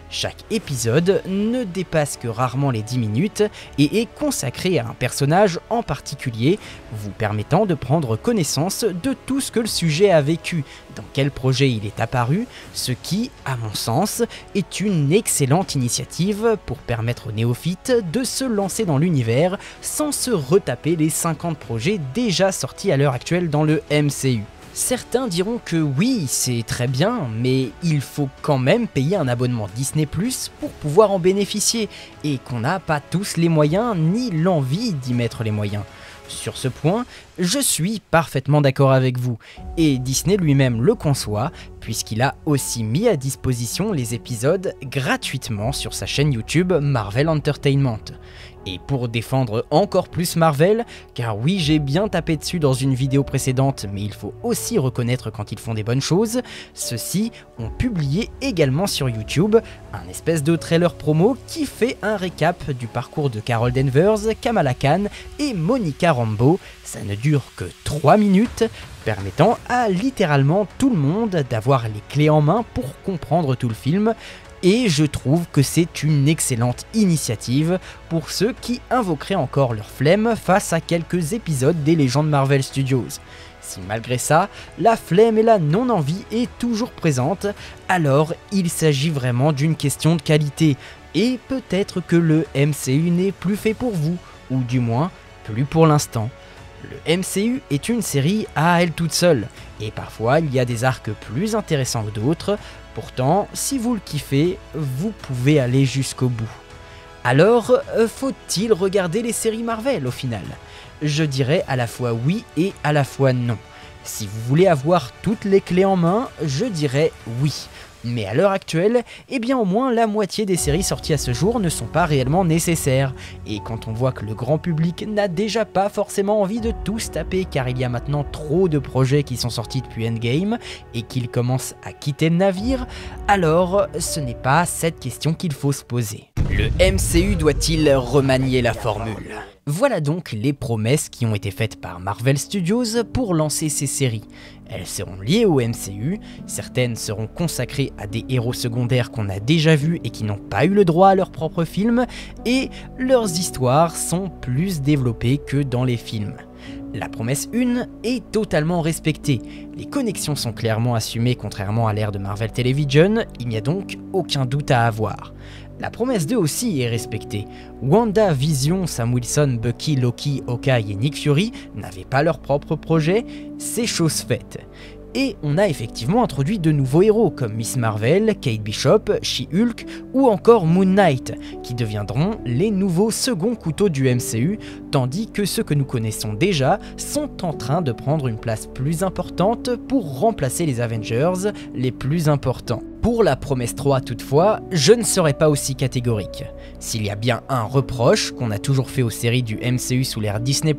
Chaque épisode ne dépasse que rarement les 10 minutes et est consacré à un personnage en particulier, vous permettant de prendre connaissance de tout ce que le sujet a vécu, dans quel projet il est apparu, ce qui, à mon sens, est une excellente initiative pour permettre aux néophytes de se lancer dans l'univers sans se retaper les 50 projets déjà sortis à l'heure actuelle dans le MCU. Certains diront que oui, c'est très bien, mais il faut quand même payer un abonnement Disney+ pour pouvoir en bénéficier, et qu'on n'a pas tous les moyens ni l'envie d'y mettre les moyens. Sur ce point, je suis parfaitement d'accord avec vous, et Disney lui-même le conçoit, puisqu'il a aussi mis à disposition les épisodes gratuitement sur sa chaîne YouTube Marvel Entertainment. Et pour défendre encore plus Marvel, car oui j'ai bien tapé dessus dans une vidéo précédente, mais il faut aussi reconnaître quand ils font des bonnes choses, ceux-ci ont publié également sur YouTube un espèce de trailer promo qui fait un récap du parcours de Carol Danvers, Kamala Khan et Monica Rambeau. Ça ne dure que 3 minutes, permettant à littéralement tout le monde d'avoir les clés en main pour comprendre tout le film. Et je trouve que c'est une excellente initiative pour ceux qui invoqueraient encore leur flemme face à quelques épisodes des légendes Marvel Studios. Si malgré ça, la flemme et la non-envie est toujours présente, alors il s'agit vraiment d'une question de qualité. Et peut-être que le MCU n'est plus fait pour vous, ou du moins, plus pour l'instant. Le MCU est une série à elle toute seule, et parfois il y a des arcs plus intéressants que d'autres. Pourtant, si vous le kiffez, vous pouvez aller jusqu'au bout. Alors, faut-il regarder les séries Marvel au final? Je dirais à la fois oui et à la fois non. Si vous voulez avoir toutes les clés en main, je dirais oui. Mais à l'heure actuelle, eh bien au moins la moitié des séries sorties à ce jour ne sont pas réellement nécessaires. Et quand on voit que le grand public n'a déjà pas forcément envie de tout se taper car il y a maintenant trop de projets qui sont sortis depuis Endgame et qu'ils commencent à quitter le navire, alors ce n'est pas cette question qu'il faut se poser. Le MCU doit-il remanier la formule ? Voilà donc les promesses qui ont été faites par Marvel Studios pour lancer ces séries. Elles seront liées au MCU, certaines seront consacrées à des héros secondaires qu'on a déjà vus et qui n'ont pas eu le droit à leur propre film, et leurs histoires sont plus développées que dans les films. La promesse 1 est totalement respectée, les connexions sont clairement assumées contrairement à l'ère de Marvel Television, il n'y a donc aucun doute à avoir. La promesse 2 aussi est respectée. Wanda, Vision, Sam Wilson, Bucky, Loki, Hawkeye et Nick Fury n'avaient pas leur propre projet, c'est chose faite. Et on a effectivement introduit de nouveaux héros comme Miss Marvel, Kate Bishop, She-Hulk ou encore Moon Knight, qui deviendront les nouveaux seconds couteaux du MCU, tandis que ceux que nous connaissons déjà sont en train de prendre une place plus importante pour remplacer les Avengers les plus importants. Pour la promesse 3 toutefois, je ne serai pas aussi catégorique. S'il y a bien un reproche qu'on a toujours fait aux séries du MCU sous l'ère Disney+,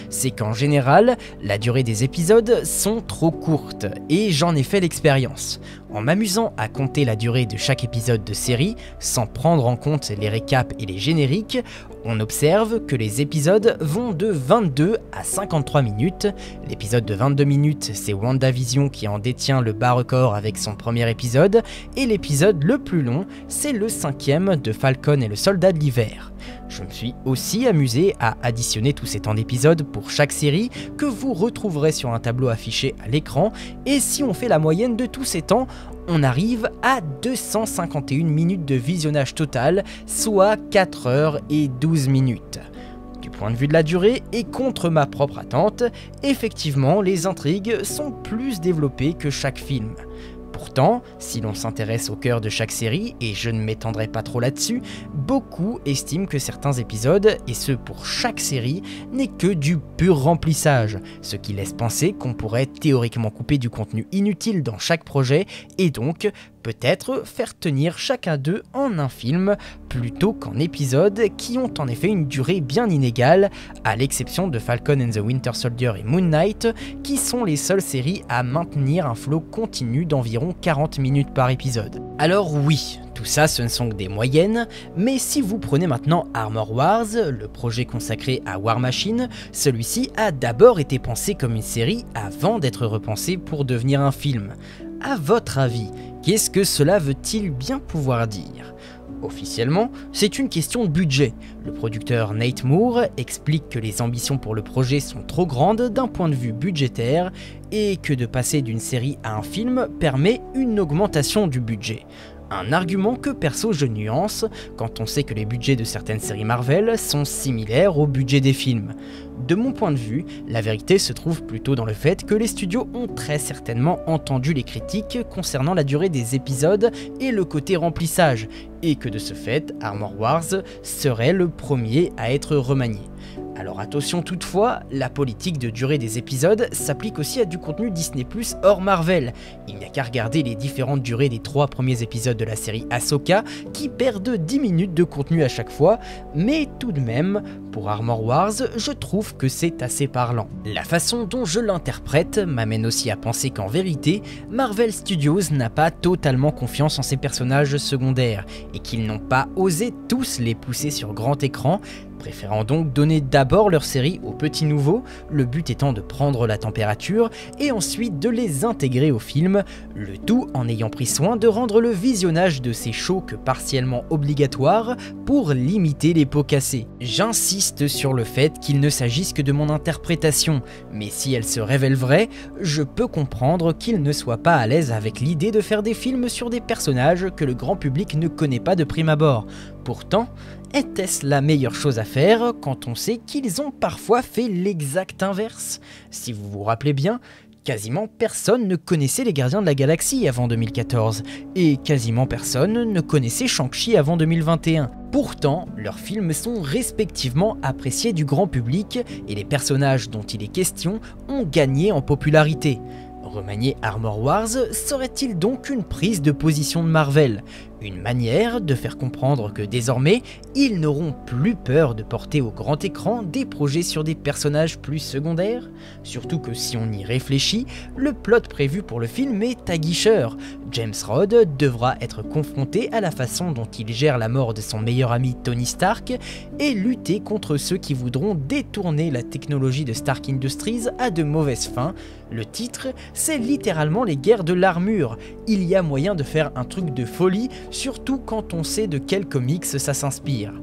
c'est qu'en général, la durée des épisodes sont trop courtes, et j'en ai fait l'expérience. En m'amusant à compter la durée de chaque épisode de série, sans prendre en compte les récaps et les génériques, on observe que les épisodes vont de 22 à 53 minutes. L'épisode de 22 minutes, c'est WandaVision qui en détient le bas record avec son premier épisode, et l'épisode le plus long, c'est le 5e de Falcon et le Soldat de l'Hiver. Je me suis aussi amusé à additionner tous ces temps d'épisodes pour chaque série que vous retrouverez sur un tableau affiché à l'écran, et si on fait la moyenne de tous ces temps, on arrive à 251 minutes de visionnage total, soit 4 heures et 12 minutes. Du point de vue de la durée, et contre ma propre attente, effectivement les intrigues sont plus développées que chaque film. Pourtant, si l'on s'intéresse au cœur de chaque série, et je ne m'étendrai pas trop là-dessus, beaucoup estiment que certains épisodes, et ce pour chaque série, n'est que du pur remplissage, ce qui laisse penser qu'on pourrait théoriquement couper du contenu inutile dans chaque projet, et donc peut-être faire tenir chacun d'eux en un film, plutôt qu'en épisodes qui ont en effet une durée bien inégale, à l'exception de Falcon and the Winter Soldier et Moon Knight, qui sont les seules séries à maintenir un flow continu d'environ 40 minutes par épisode. Alors oui, tout ça ce ne sont que des moyennes, mais si vous prenez maintenant Armor Wars, le projet consacré à War Machine, celui-ci a d'abord été pensé comme une série avant d'être repensé pour devenir un film. À votre avis, qu'est-ce que cela veut-il bien pouvoir dire ? Officiellement, c'est une question de budget. Le producteur Nate Moore explique que les ambitions pour le projet sont trop grandes d'un point de vue budgétaire et que de passer d'une série à un film permet une augmentation du budget. Un argument que perso je nuance quand on sait que les budgets de certaines séries Marvel sont similaires au budget des films. De mon point de vue, la vérité se trouve plutôt dans le fait que les studios ont très certainement entendu les critiques concernant la durée des épisodes et le côté remplissage, et que de ce fait, Armor Wars serait le premier à être remanié. Alors attention toutefois, la politique de durée des épisodes s'applique aussi à du contenu Disney+ hors Marvel. Il n'y a qu'à regarder les différentes durées des 3 premiers épisodes de la série Ahsoka qui perdent 10 minutes de contenu à chaque fois, mais tout de même, pour Armor Wars, je trouve que c'est assez parlant. La façon dont je l'interprète m'amène aussi à penser qu'en vérité, Marvel Studios n'a pas totalement confiance en ses personnages secondaires et qu'ils n'ont pas osé tous les pousser sur grand écran, préférant donc donner d'abord leur série aux petits nouveaux, le but étant de prendre la température et ensuite de les intégrer au film, le tout en ayant pris soin de rendre le visionnage de ces shows que partiellement obligatoire pour limiter les pots cassés. J'insiste sur le fait qu'il ne s'agisse que de mon interprétation, mais si elle se révèle vraie, je peux comprendre qu'il ne soit pas à l'aise avec l'idée de faire des films sur des personnages que le grand public ne connaît pas de prime abord. Pourtant, était-ce la meilleure chose à faire quand on sait qu'ils ont parfois fait l'exact inverse? Si vous vous rappelez bien, quasiment personne ne connaissait les Gardiens de la Galaxie avant 2014, et quasiment personne ne connaissait Shang-Chi avant 2021. Pourtant, leurs films sont respectivement appréciés du grand public, et les personnages dont il est question ont gagné en popularité. Remanier Armor Wars serait-il donc une prise de position de Marvel? Une manière de faire comprendre que désormais, ils n'auront plus peur de porter au grand écran des projets sur des personnages plus secondaires? Surtout que si on y réfléchit, le plot prévu pour le film est aguicheur. James Rhodes devra être confronté à la façon dont il gère la mort de son meilleur ami Tony Stark et lutter contre ceux qui voudront détourner la technologie de Stark Industries à de mauvaises fins. Le titre, c'est littéralement les guerres de l'armure. Il y a moyen de faire un truc de folie, surtout quand on sait de quel comics ça s'inspire.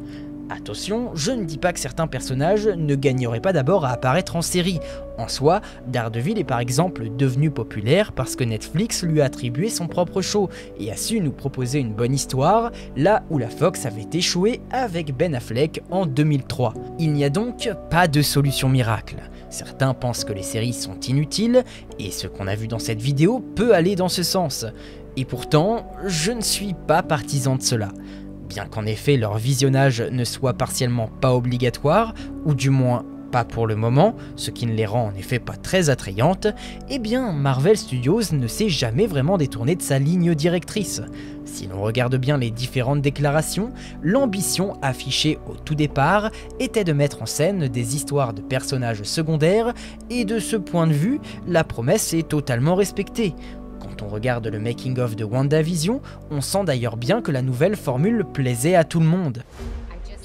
Attention, je ne dis pas que certains personnages ne gagneraient pas d'abord à apparaître en série. En soi, Daredevil est par exemple devenu populaire parce que Netflix lui a attribué son propre show et a su nous proposer une bonne histoire, là où la Fox avait échoué avec Ben Affleck en 2003. Il n'y a donc pas de solution miracle. Certains pensent que les séries sont inutiles, et ce qu'on a vu dans cette vidéo peut aller dans ce sens. Et pourtant, je ne suis pas partisan de cela. Bien qu'en effet leur visionnage ne soit partiellement pas obligatoire, ou du moins pas pour le moment, ce qui ne les rend en effet pas très attrayantes, eh bien Marvel Studios ne s'est jamais vraiment détourné de sa ligne directrice. Si l'on regarde bien les différentes déclarations, l'ambition affichée au tout départ était de mettre en scène des histoires de personnages secondaires, et de ce point de vue, la promesse est totalement respectée. Quand on regarde le making-of de WandaVision, on sent d'ailleurs bien que la nouvelle formule plaisait à tout le monde.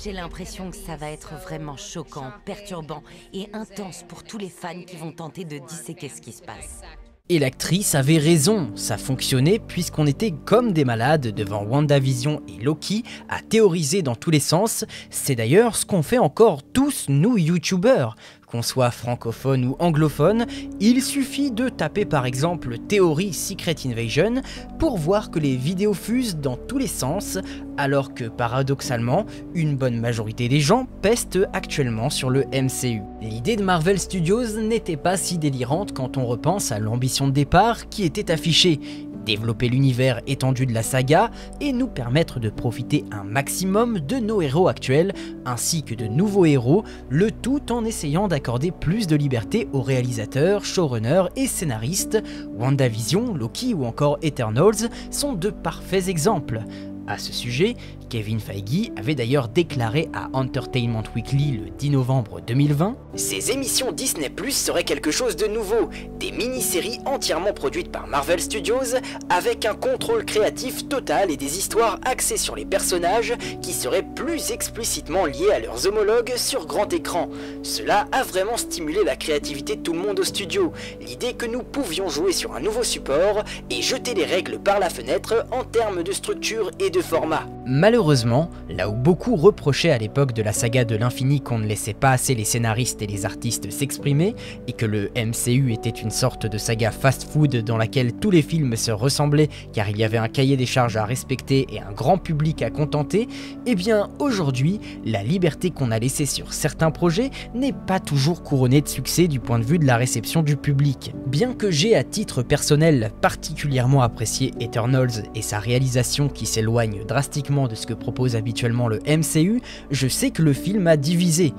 J'ai l'impression que ça va être vraiment choquant, perturbant et intense pour tous les fans qui vont tenter de disséquer ce qui se passe. Et l'actrice avait raison, ça fonctionnait puisqu'on était comme des malades devant WandaVision et Loki à théoriser dans tous les sens. C'est d'ailleurs ce qu'on fait encore tous nous youtubeurs. Qu'on soit francophone ou anglophone, il suffit de taper par exemple théorie Secret Invasion pour voir que les vidéos fusent dans tous les sens, alors que paradoxalement, une bonne majorité des gens pestent actuellement sur le MCU. L'idée de Marvel Studios n'était pas si délirante quand on repense à l'ambition de départ qui était affichée. Développer l'univers étendu de la saga et nous permettre de profiter un maximum de nos héros actuels ainsi que de nouveaux héros, le tout en essayant d'accorder plus de liberté aux réalisateurs, showrunners et scénaristes. WandaVision, Loki ou encore Eternals sont de parfaits exemples. À ce sujet, Kevin Feige avait d'ailleurs déclaré à Entertainment Weekly le 10 novembre 2020 « Ces émissions Disney+ seraient quelque chose de nouveau, des mini-séries entièrement produites par Marvel Studios avec un contrôle créatif total et des histoires axées sur les personnages qui seraient plus explicitement liés à leurs homologues sur grand écran. Cela a vraiment stimulé la créativité de tout le monde au studio, l'idée que nous pouvions jouer sur un nouveau support et jeter les règles par la fenêtre en termes de structure et de format. » Malheureusement, là où beaucoup reprochaient à l'époque de la saga de l'infini qu'on ne laissait pas assez les scénaristes et les artistes s'exprimer, et que le MCU était une sorte de saga fast-food dans laquelle tous les films se ressemblaient car il y avait un cahier des charges à respecter et un grand public à contenter, eh bien aujourd'hui, la liberté qu'on a laissée sur certains projets n'est pas toujours couronnée de succès du point de vue de la réception du public. Bien que j'ai à titre personnel particulièrement apprécié Eternals et sa réalisation qui s'éloigne drastiquement de ce que propose habituellement le MCU, je sais que le film a divisé.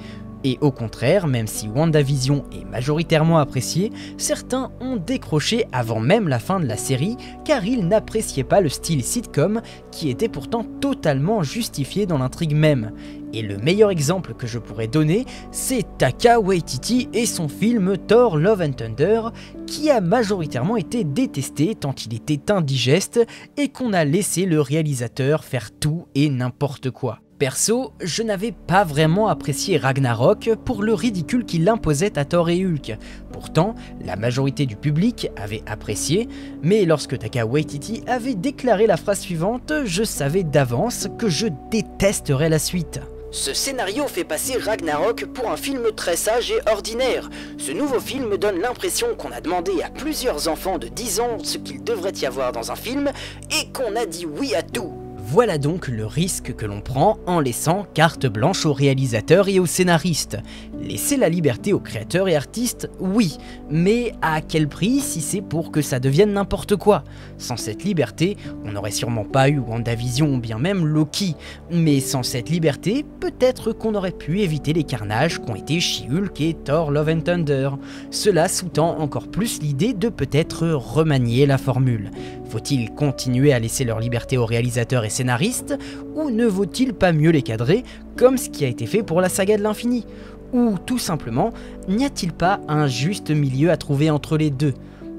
Et au contraire, même si WandaVision est majoritairement apprécié, certains ont décroché avant même la fin de la série car ils n'appréciaient pas le style sitcom qui était pourtant totalement justifié dans l'intrigue même. Et le meilleur exemple que je pourrais donner, c'est Taika Waititi et son film Thor Love and Thunder, qui a majoritairement été détesté tant il était indigeste et qu'on a laissé le réalisateur faire tout et n'importe quoi. Perso, je n'avais pas vraiment apprécié Ragnarok pour le ridicule qu'il imposait à Thor et Hulk. Pourtant, la majorité du public avait apprécié, mais lorsque Taika Waititi avait déclaré la phrase suivante, je savais d'avance que je détesterais la suite. Ce scénario fait passer Ragnarok pour un film très sage et ordinaire. Ce nouveau film donne l'impression qu'on a demandé à plusieurs enfants de 10 ans ce qu'il devrait y avoir dans un film et qu'on a dit oui à tout. Voilà donc le risque que l'on prend en laissant carte blanche aux réalisateurs et aux scénaristes. Laisser la liberté aux créateurs et artistes, oui, mais à quel prix si c'est pour que ça devienne n'importe quoi? Sans cette liberté, on n'aurait sûrement pas eu WandaVision ou bien même Loki, mais sans cette liberté, peut-être qu'on aurait pu éviter les carnages qu'ont été She-Hulk et Thor Love and Thunder. Cela sous-tend encore plus l'idée de peut-être remanier la formule. Faut-il continuer à laisser leur liberté aux réalisateurs et scénaristes, ou ne vaut-il pas mieux les cadrer, comme ce qui a été fait pour la saga de l'infini? Ou tout simplement, n'y a-t-il pas un juste milieu à trouver entre les deux?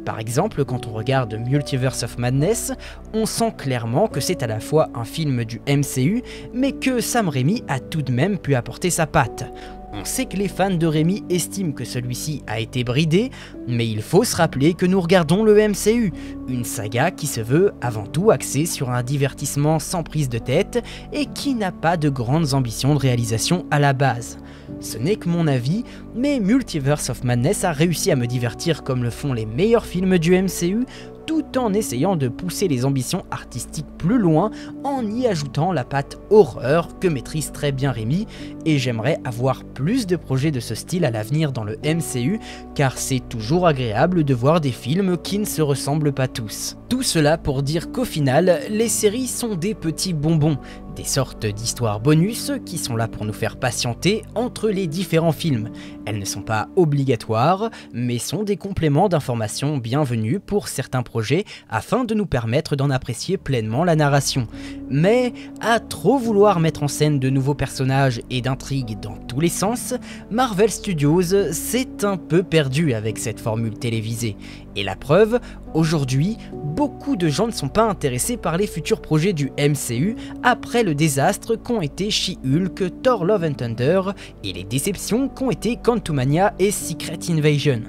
Par exemple, quand on regarde Multiverse of Madness, on sent clairement que c'est à la fois un film du MCU, mais que Sam Raimi a tout de même pu apporter sa patte. On sait que les fans de Raimi estiment que celui-ci a été bridé, mais il faut se rappeler que nous regardons le MCU, une saga qui se veut avant tout axée sur un divertissement sans prise de tête et qui n'a pas de grandes ambitions de réalisation à la base. Ce n'est que mon avis, mais Multiverse of Madness a réussi à me divertir comme le font les meilleurs films du MCU, tout en essayant de pousser les ambitions artistiques plus loin en y ajoutant la patte horreur que maîtrise très bien Raimi, et j'aimerais avoir plus de projets de ce style à l'avenir dans le MCU car c'est toujours agréable de voir des films qui ne se ressemblent pas tous. Tout cela pour dire qu'au final, les séries sont des petits bonbons, des sortes d'histoires bonus qui sont là pour nous faire patienter entre les différents films. Elles ne sont pas obligatoires, mais sont des compléments d'informations bienvenus pour certains projets afin de nous permettre d'en apprécier pleinement la narration. Mais à trop vouloir mettre en scène de nouveaux personnages et d'intrigues dans tous les sens, Marvel Studios s'est un peu perdu avec cette formule télévisée. Et la preuve, aujourd'hui, beaucoup de gens ne sont pas intéressés par les futurs projets du MCU après le désastre qu'ont été She-Hulk, Thor Love and Thunder et les déceptions qu'ont été Quantumania et Secret Invasion.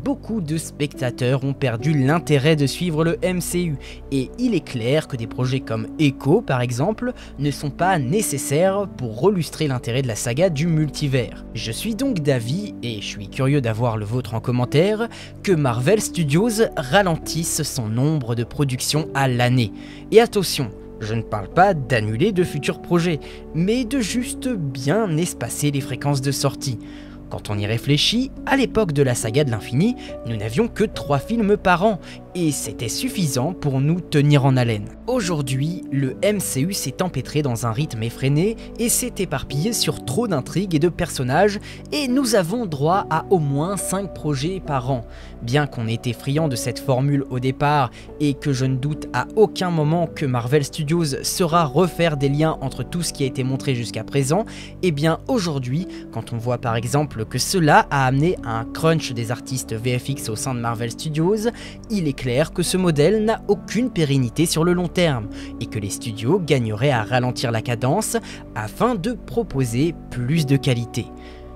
Beaucoup de spectateurs ont perdu l'intérêt de suivre le MCU et il est clair que des projets comme Echo par exemple ne sont pas nécessaires pour relustrer l'intérêt de la saga du multivers. Je suis donc d'avis, et je suis curieux d'avoir le vôtre en commentaire, que Marvel Studios ralentisse son nombre de productions à l'année. Et attention, je ne parle pas d'annuler de futurs projets, mais de juste bien espacer les fréquences de sortie. Quand on y réfléchit, à l'époque de la saga de l'infini, nous n'avions que 3 films par an, et c'était suffisant pour nous tenir en haleine. Aujourd'hui, le MCU s'est empêtré dans un rythme effréné et s'est éparpillé sur trop d'intrigues et de personnages, et nous avons droit à au moins 5 projets par an. Bien qu'on ait été friand de cette formule au départ, et que je ne doute à aucun moment que Marvel Studios saura refaire des liens entre tout ce qui a été montré jusqu'à présent, et bien aujourd'hui, quand on voit par exemple que cela a amené à un crunch des artistes VFX au sein de Marvel Studios, il est clair que ce modèle n'a aucune pérennité sur le long terme et que les studios gagneraient à ralentir la cadence afin de proposer plus de qualité.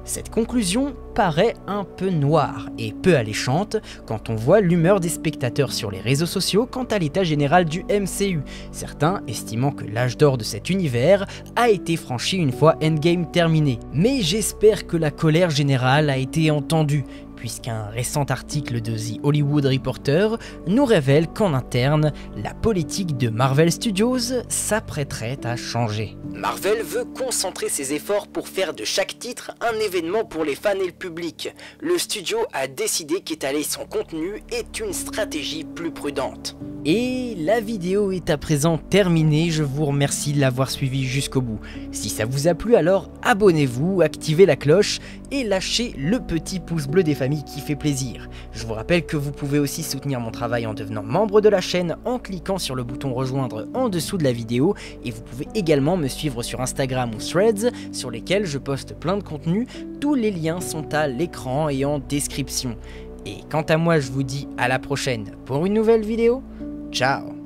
Cette conclusion paraît un peu noire et peu alléchante quand on voit l'humeur des spectateurs sur les réseaux sociaux quant à l'état général du MCU, certains estimant que l'âge d'or de cet univers a été franchi une fois Endgame terminé. Mais j'espère que la colère générale a été entendue, puisqu'un récent article de The Hollywood Reporter nous révèle qu'en interne, la politique de Marvel Studios s'apprêterait à changer. Marvel veut concentrer ses efforts pour faire de chaque titre un événement pour les fans et le public. Le studio a décidé qu'étaler son contenu est une stratégie plus prudente. Et la vidéo est à présent terminée, je vous remercie de l'avoir suivi jusqu'au bout. Si ça vous a plu, alors abonnez-vous, activez la cloche et lâchez le petit pouce bleu des familles qui fait plaisir. Je vous rappelle que vous pouvez aussi soutenir mon travail en devenant membre de la chaîne en cliquant sur le bouton rejoindre en dessous de la vidéo, et vous pouvez également me suivre sur Instagram ou Threads sur lesquels je poste plein de contenu. Tous les liens sont à l'écran et en description. Et quant à moi, je vous dis à la prochaine pour une nouvelle vidéo. Ciao!